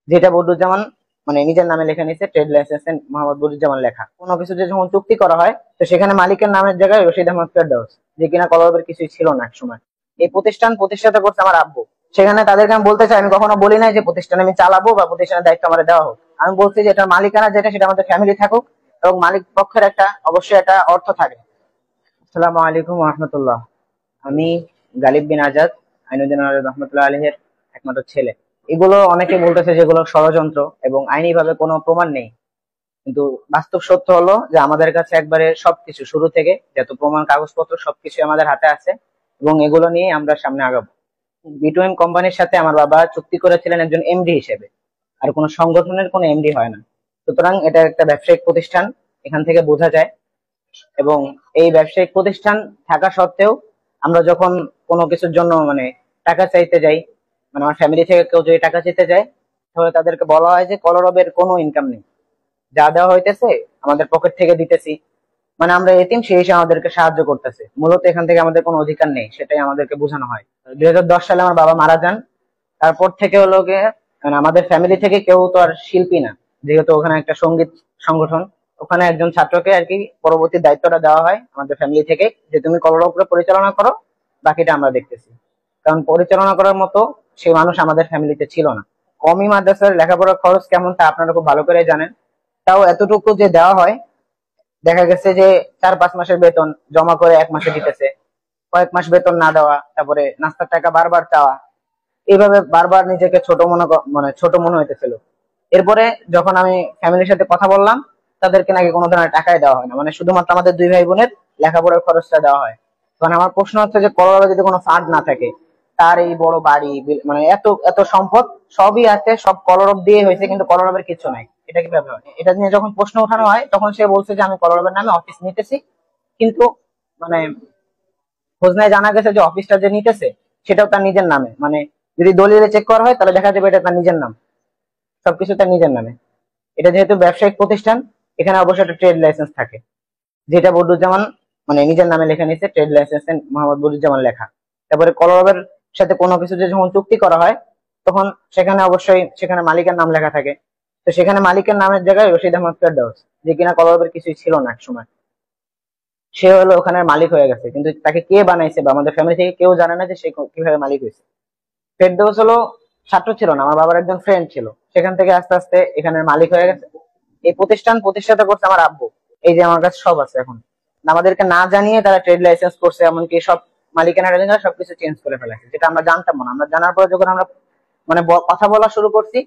যেটা বদরুজ্জামান মানে নিজের নামে লেখা নিয়েছে, ট্রেড লাইসেন্সে মোহাম্মদ বদরুজ্জামান লেখা। কোনো কিছু যে যখন চুক্তি করা হয়, তো সেখানে মালিকের নামের জায়গায় রশিদ আহমদ ফেরদৌস, যে কিনা কলরবের কিছুই ছিল না এক সময়। এই প্রতিষ্ঠান প্রতিষ্ঠাতা করছে আমার আব্বু। সেখানে তাদেরকে আমি বলতে চাই, আমি কখনো বলি নাই যে প্রতিষ্ঠান আমি চালাবো বা প্রতিষ্ঠানের দায়িত্ব আমার দেওয়া হোক। আমি বলছি যে এটা মালিকানা যেটা, সেটা আমাদের ফ্যামিলি থাকুক, এবং মালিক পক্ষের একটা অবশ্যই একটা অর্থ থাকে। আসসালামু আলাইকুম রহমতুল্লাহ। আমি গালিব বিন আজাদ, আইনুদ্দিন রহমতুল্লাহ আলহের একমাত্র ছেলে। এগুলো অনেকে বলতেছে যেগুলো ষড়যন্ত্র এবং আইনি ভাবে কোনো প্রমাণ নেই, কিন্তু বাস্তব সত্য হলো যে আমাদের কাছে একবারে সবকিছু শুরু থেকে যত প্রমাণ কাগজপত্র সবকিছু আমাদের হাতে আছে, এবং এগুলো নিয়ে আমরা সামনে আগাবো। বিটুএম কোম্পানির সাথে আমার বাবা চুক্তি করেছিলেন একজন এমডি হিসেবে, আর কোনো সংগঠনের কোনো এমডি হয় না। সুতরাং এটা একটা ব্যবসায়িক প্রতিষ্ঠান, এখান থেকে বোঝা যায়। এবং এই ব্যবসায়িক প্রতিষ্ঠান থাকা সত্ত্বেও আমরা যখন কোনো কিছুর জন্য মানে টাকা চাইতে যাই, মানে আমার ফ্যামিলি থেকে কেউ যদি টাকা চাইতে যায়, তাহলে তাদেরকে বলা হয় যে কলরবের কোনো ইনকাম নেই, যা দেওয়া হইতেছে আমাদের পকেট থেকে দিতেছি, মানে আমরা এতিম, সেই হিসেবে আমাদেরকে সাহায্য করতেছে। মূলত এখান থেকে আমাদের কোনো অধিকার নেই, সেটাই আমাদেরকে বোঝানো হয়। 2010 সালে আমার বাবা মারা যান। তারপর থেকে হলো গিয়ে মানে আমাদের ফ্যামিলি থেকে কেউ তো আর শিল্পী না, যেহেতু ওখানে একটা সঙ্গীত সংগঠন, ওখানে একজন ছাত্রকে আর কি পরবর্তী দায়িত্বটা দেওয়া হয় আমাদের ফ্যামিলি থেকে, যে তুমি কলরবকে পরিচালনা করো, বাকিটা আমরা দেখতেছি। কারণ পরিচালনা করার মতো সেই মানুষ আমাদের ফ্যামিলিতে ছিল না। কমই মাদ্রাসার লেখাপড়ার খরচ কেমন তা আপনারা খুব ভালো করে জানেন। তাও এতটুকু যে দেওয়া হয়, দেখা গেছে যে 4-5 মাসের বেতন জমা করে 1 মাসে দিতেছে, কয়েক মাস বেতন না দেওয়া, তারপরে নাস্তার টাকা বারবার চাওয়া, এইভাবে বারবার নিজেকে ছোট মানে ছোট মনে হইতেছিল। এরপরে যখন আমি ফ্যামিলির সাথে কথা বললাম, তাদেরকে নাকি কোনো ধরনের টাকাই দেওয়া হয় না, মানে শুধুমাত্র আমাদের দুই ভাই বোনের লেখাপড়ার খরচটা দেওয়া হয়। তখন আমার প্রশ্ন হচ্ছে যে কলরবে যদি কোনো ফান্ড না থাকে, তার এই বড় বাড়ি মানে এত এত সম্পদ সবই আছে, সব কলরব দিয়ে হয়েছে, কিন্তু কলরবের কিছু নাই, এটা কিভাবে হয়? এটা নিয়ে যখন প্রশ্ন ওঠানো হয়, তখন সে বলছে যে আমি কলরবের নামে অফিস নিতেছি, কিন্তু মানে খোঁজ নাই জানা গেছে যে অফিসটা যে নিতেছে সেটাও তার নিজের নামে, মানে যদি দলিলে চেক করা হয় তাহলে দেখা যাবে এটা তার নিজের নাম, সবকিছু তার নিজের নামে। এটা যেহেতু ব্যবসায়িক প্রতিষ্ঠান, এখানে অবশ্যই একটা ট্রেড লাইসেন্স থাকে, যেটা বদরুজ্জামান মানে নিজের নামে লেখা নিয়েছে, ট্রেড লাইসেন্স মোহাম্মদ বদরুজ্জামান লেখা। তারপরে কলরবের সাথে কোনো কিছু যে যখন চুক্তি করা হয়, তখন সেখানে অবশ্যই সেখানে মালিকের নাম লেখা থাকে। তো সেখানে মালিকের নামের জায়গায় রশিদ আহমদ ফেরদৌস, যে কিনা কলরবের কিছুই ছিল না এক সময়, সে হলো ওখানের মালিক হয়ে গেছে। কিন্তু তাকে কে বানাইছে বা আমাদের ফ্যামিলি থেকে কেউ জানে না যে সে কিভাবে মালিক হয়েছে। ফেরদৌস হলো ছাত্র ছিল না, আমার বাবার একজন ফ্রেন্ড ছিল, সেখান থেকে আস্তে আস্তে এখানের মালিক হয়ে গেছে। এই প্রতিষ্ঠান প্রতিষ্ঠাতা করছে আমার আব্বু। এই যে আমার কাছে সব আছে এখন, আমাদেরকে না জানিয়ে তারা ট্রেড লাইসেন্স করছে, এমনকি সব মালিকানা সবকিছু চেঞ্জ করে ফেলেছে, যেটা আমরা জানতাম না। আমরা জানার পরে যখন আমরা মানে কথা বলা শুরু করছি,